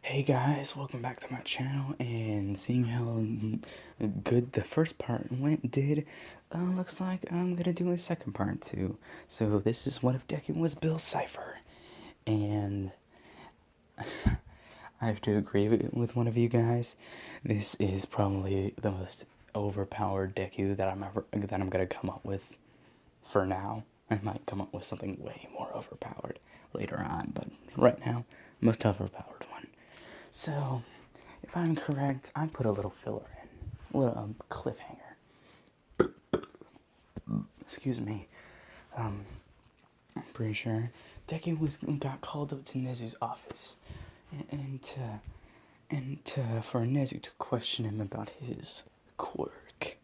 Hey guys, welcome back to my channel, and seeing how good the first part looks like I'm gonna do a second part too. So this is What If Deku Was Bill's cipher, and I have to agree with one of you guys. This is probably the most overpowered Deku that I'm gonna come up with for now. I might come up with something way more overpowered later on, but right now, most overpowered one. So, if I'm correct, I put a little filler in, a little cliffhanger. Excuse me. I'm pretty sure Deku got called up to Nezu's office, for Nezu to question him about his quirk.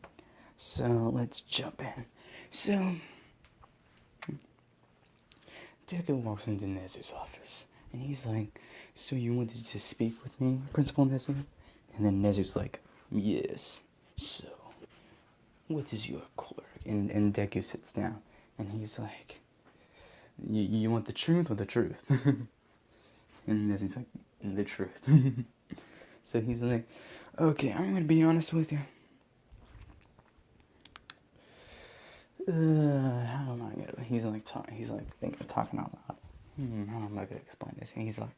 So let's jump in. So Deku walks into Nezu's office, and he's like, "So you wanted to speak with me, Principal Nezu?" And then Nezu's like, "Yes. So, what is your quirk?" And Deku sits down, and he's like, You want the truth or the truth?" And Nezu's like, "The truth." So he's like, "Okay, I'm gonna be honest with you. How am I gonna?" He's like thinking of talking out loud. How am I gonna explain this? And he's like,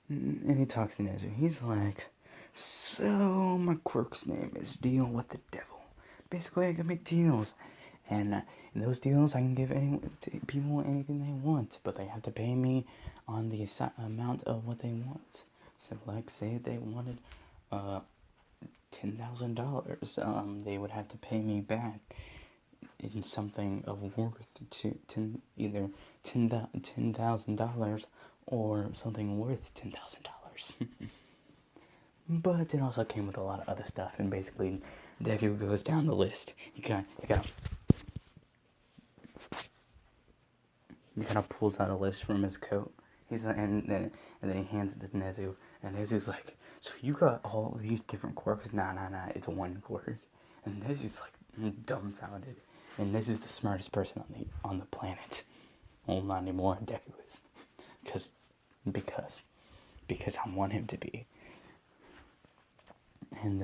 and he talks to Nezu. He's like, "So my quirk's name is Deal with the Devil. Basically, I can make deals, and in those deals, I can give people anything they want, but they have to pay me on the amount of what they want. So, like, say they wanted $10,000, they would have to pay me back in something of worth either $10,000 or something worth $10,000." But it also came with a lot of other stuff, and basically, Deku goes down the list. He kind of pulls out a list from his coat. He's like, and then he hands it to Nezu, and Nezu's like, "So you got all these different quirks?" Nah, it's one quirk. And Nezu's like dumbfounded. And Nezu's the smartest person on the planet. Well, not anymore. Deku is, because because I want him to be. And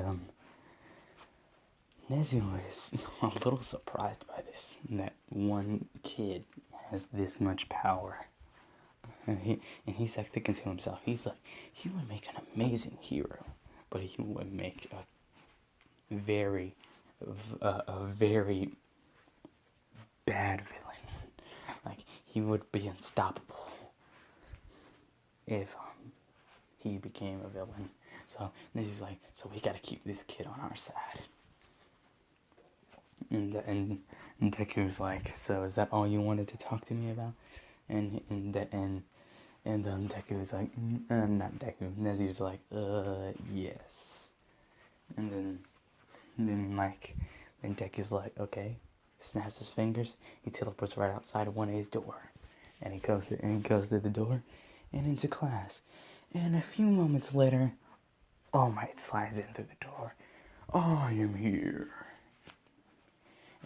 Nezu is a little surprised by this, that one kid has this much power. And he's like thinking to himself, he's like, he would make an amazing hero, but he would make a very bad villain. Like, he would be unstoppable if he became a villain. So Nezu's like, so we gotta keep this kid on our side. And Deku's like, "So is that all you wanted to talk to me about?" And Deku's like, not Deku. Nezu's like, yes." And then Deku's like, "Okay." Snaps his fingers. He teleports right outside of 1A's door, and he goes through the door, and into class. And a few moments later, All Might slides in through the door. "I am here."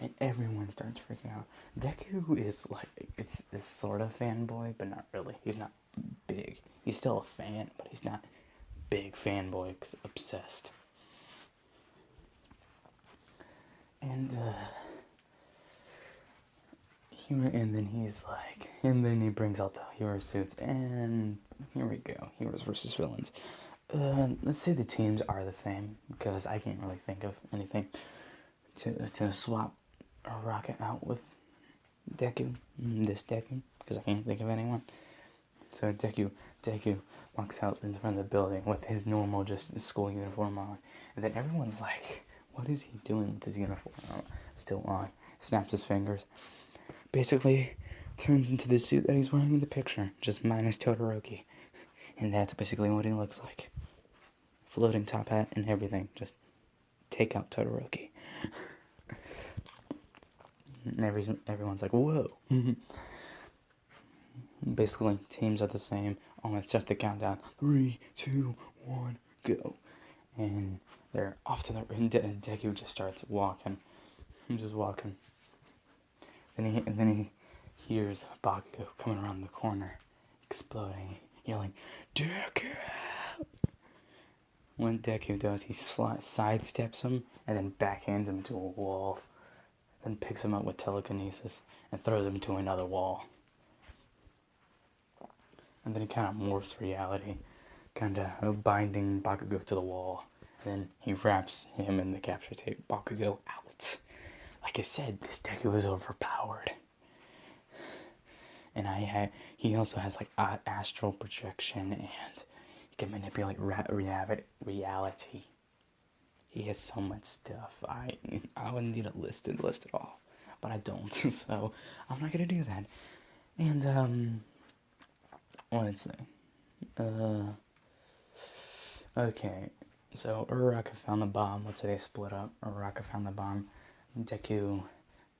And everyone starts freaking out. Deku is like, it's this sort of fanboy, but not really. He's not big. He's still a fan, but he's not big fanboy obsessed. And then he brings out the hero suits, and here we go, heroes versus villains. Let's say the teams are the same, because I can't really think of anything to swap a Rocket out with this Deku, because I can't think of anyone. So Deku walks out in front of the building with his normal just school uniform on, and then everyone's like, "What is he doing with his uniform still on?" Snaps his fingers, basically turns into the suit that he's wearing in the picture, just minus Todoroki, and that's basically what he looks like. Floating top hat and everything, just take out Todoroki. And everyone's like, "Whoa." Basically, teams are the same. It's just the countdown. 3, 2, 1, go. And they're off to and Deku just starts walking. He's just walking. And then he hears Bakugo coming around the corner, exploding, yelling, "Deku!" What Deku does, he sidesteps him and then backhands him into a wall. Then picks him up with telekinesis and throws him into another wall. And then he kind of morphs reality, kind of binding Bakugo to the wall. And then he wraps him in the capture tape. Bakugo out. Like I said, this Deku is overpowered. And he also has like astral projection, and he can manipulate reality. He has so much stuff. I would need a list it all, but I don't. So I'm not gonna do that. And let's see. Okay. So Uraraka found the bomb. Let's say they split up. Uraraka found the bomb. Deku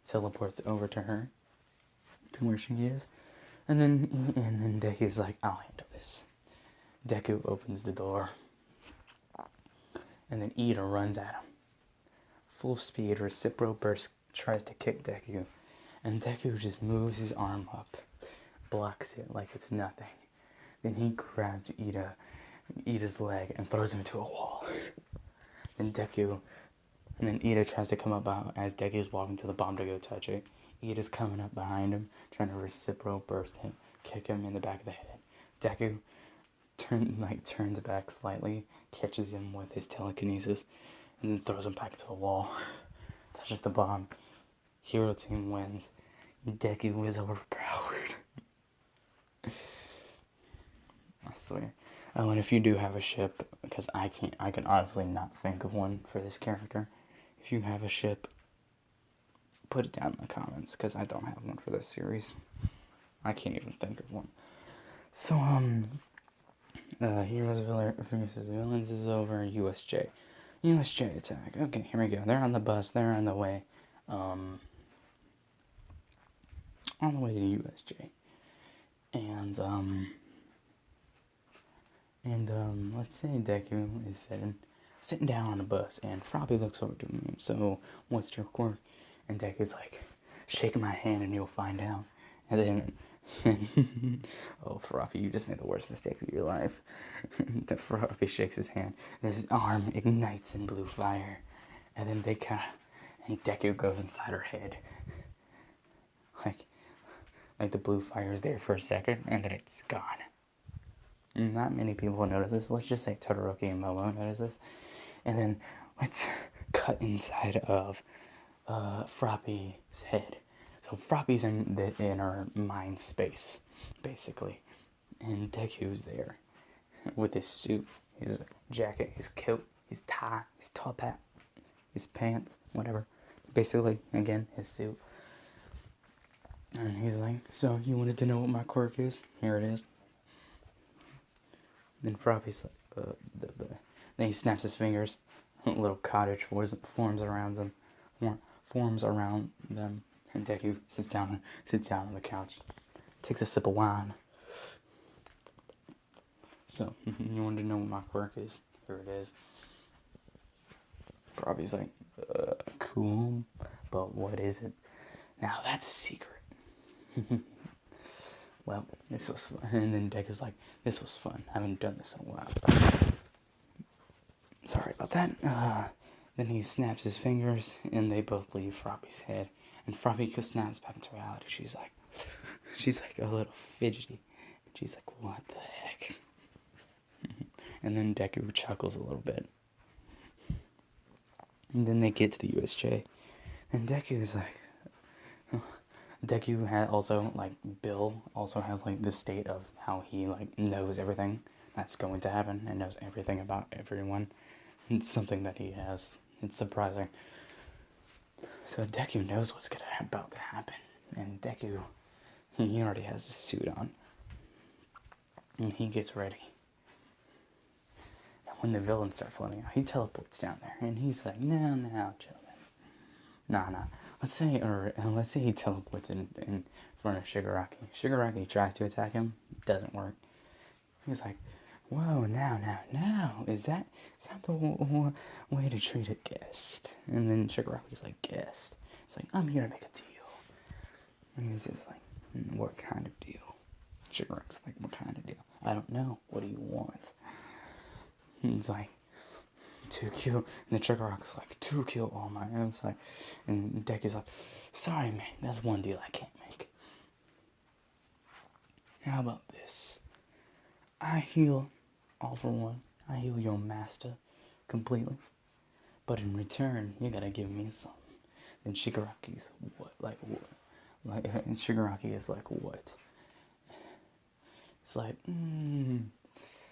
teleports over to her, to where she is. And then Deku's like, I'll handle this. Deku opens the door. And then Ida runs at him. Full speed, Recipro Burst tries to kick Deku. And Deku just moves his arm up, blocks it like it's nothing. Then he grabs Ida's leg and throws him into a wall. And then Ida tries to come up as Deku's walking to the bomb to go touch it. Ida's coming up behind him, trying to Recipro Burst him, kick him in the back of the head. Deku turns back slightly, catches him with his telekinesis, and then throws him back into the wall. Touches the bomb. Hero team wins. Deku is overpowered. I swear. Oh, and if you do have a ship, because I can honestly not think of one for this character. If you have a ship, put it down in the comments, because I don't have one for this series. I can't even think of one. So, Heroes versus Villains is over. USJ attack. Okay, here we go. They're on the bus. They're on the way. On the way to USJ. And let's say Deku is sitting down on a bus, and Froppy looks over to him. So, what's your quirk? And Deku's like, shake my hand and you'll find out. And then, oh, Froppy, you just made the worst mistake of your life. That Froppy shakes his hand. His arm ignites in blue fire. And then and Deku goes inside her head. Like the blue fire is there for a second, and then it's gone. Not many people notice this. Let's just say Todoroki and Momo notice this. And then let's cut inside of Froppy's head. So Froppy's in the inner mind space, basically. And Deku's there with his suit, his jacket, his coat, his tie, his top hat, his pants, whatever. Basically, again, his suit. And he's like, so you wanted to know what my quirk is? Here it is. Then Froppy's like, then he snaps his fingers. A little cottage forms around them. And Deku sits down on the couch, takes a sip of wine. So, you wanted to know what my quirk is? Here it is. Froppy's like, cool, but what is it? Now that's a secret. Well, this was fun. And then Deku's like, this was fun. I haven't done this in a while. Sorry about that. Then he snaps his fingers, and they both leave Froppy's head. And Froppy snaps back into reality. She's like a little fidgety. And she's like, what the heck? And then Deku chuckles a little bit. And then they get to the USJ. And Deku's like, Bill also has, like, the state of how he, like, knows everything that's going to happen and knows everything about everyone. It's something that he has. It's surprising. So Deku knows what's about to happen. And Deku, he already has his suit on. And he gets ready. And when the villains start floating out, he teleports down there. And he's like, no, gentlemen. Nah. Let's say he teleports in front of Shigaraki. Shigaraki tries to attack him. Doesn't work. He's like, whoa, now. Is that the way to treat a guest? And then Shigaraki's like, guest? It's like, I'm here to make a deal. And he's just like, what kind of deal? Shigaraki's like, what kind of deal? I don't know. What do you want? And he's like, too cute. And then Chigaraki's like, too cute, All Might. And it's like, and Deku's like, sorry, man, that's one deal I can't make. How about this? I heal All for One. I heal your master completely. But in return, you gotta give me something. Then Shigaraki's what? Like what? Like, and Shigaraki is like, what? It's like,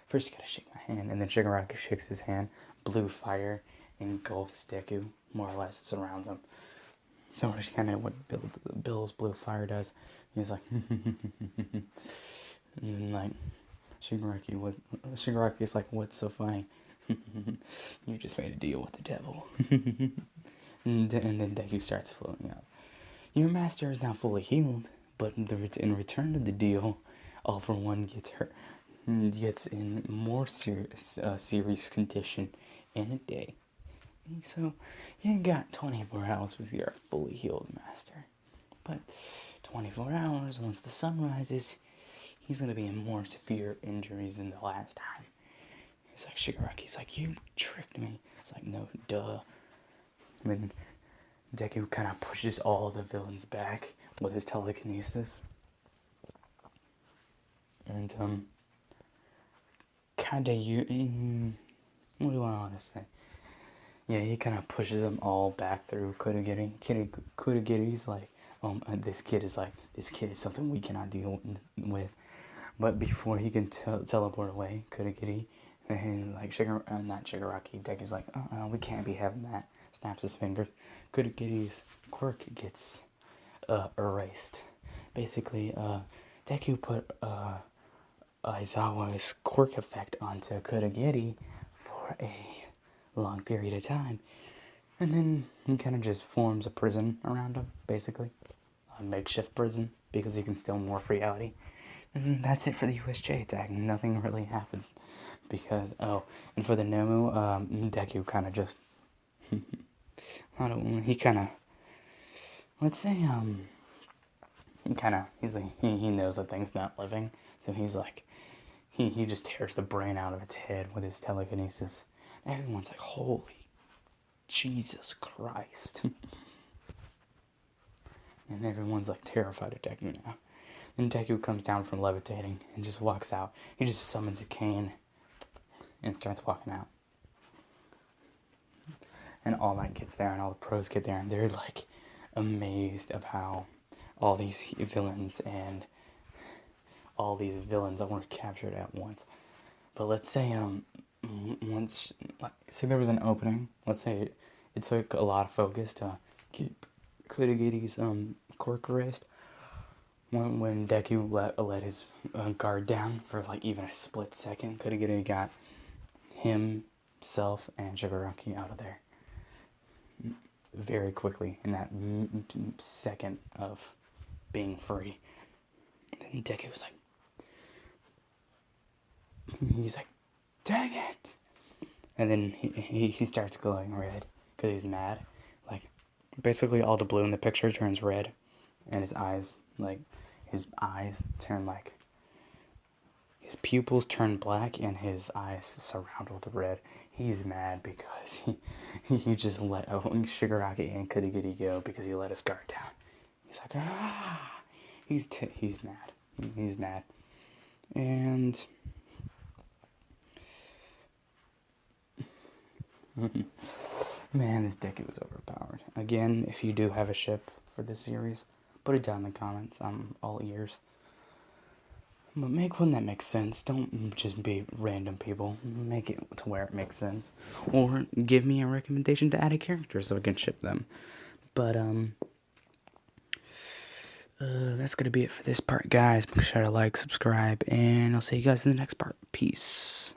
First you gotta shake my hand, and then Shigaraki shakes his hand. Blue fire engulfs Deku, more or less, surrounds him. So that's kind of what Bill's blue fire does. He's like, and then like, Shigaraki's like, what's so funny? You just made a deal with the devil. and then Deku starts floating out. Your master is now fully healed, but in return to the deal, All for One gets in more serious condition in a day. So you got 24 hours with your fully healed master. But 24 hours, once the sun rises, he's going to be in more severe injuries than the last time. It's like Shigaraki's like, you tricked me. It's like, no, duh. And then Deku kind of pushes all the villains back with his telekinesis. And, what do I want to say? Yeah, he kind of pushes them all back through Kurogiri. Kurogiri's like, this kid is something we cannot deal with. But before he can teleport away, Kurogiri, and he's like, not Shigaraki, Deku's like, we can't be having that. Snaps his finger. Kurogiri's quirk gets erased. Basically, Deku put Aizawa's quirk effect onto Kurogiri for a long period of time, and then he kind of just forms a prison around him, basically. A makeshift prison, because he can still morph reality. And that's it for the USJ attack. Nothing really happens. Because, and for the Nomu, Deku kind of just, he kind of, let's say, he knows that thing's not living, so he's like, he just tears the brain out of its head with his telekinesis. Everyone's like, holy Jesus Christ. And everyone's like terrified of Deku now. Then Deku comes down from levitating and just walks out. He just summons a cane and starts walking out. And All Might gets there and all the pros get there and they're like amazed of how all these villains were captured at once. But let's say say there was an opening. Let's say it took a lot of focus to keep Kurogiri's quirk erased. When Deku let his guard down for like even a split second, Kurogiri got himself and Shigaraki out of there very quickly in that second of being free. And then Deku was like, he's like, dang it! And then he starts glowing red because he's mad. Like, basically all the blue in the picture turns red, and his eyes turn like, his pupils turn black and his eyes surround with red. He's mad because he just let Shigaraki and Kurogiri go because he let his guard down. He's like, he's mad. He's mad. And man, this Deku was overpowered. Again, if you do have a ship for this series, put it down in the comments. I'm all ears. But make one that makes sense. Don't just be random people. Make it to where it makes sense. Or give me a recommendation to add a character so I can ship them. But, that's gonna be it for this part, guys. Make sure to like, subscribe, and I'll see you guys in the next part. Peace.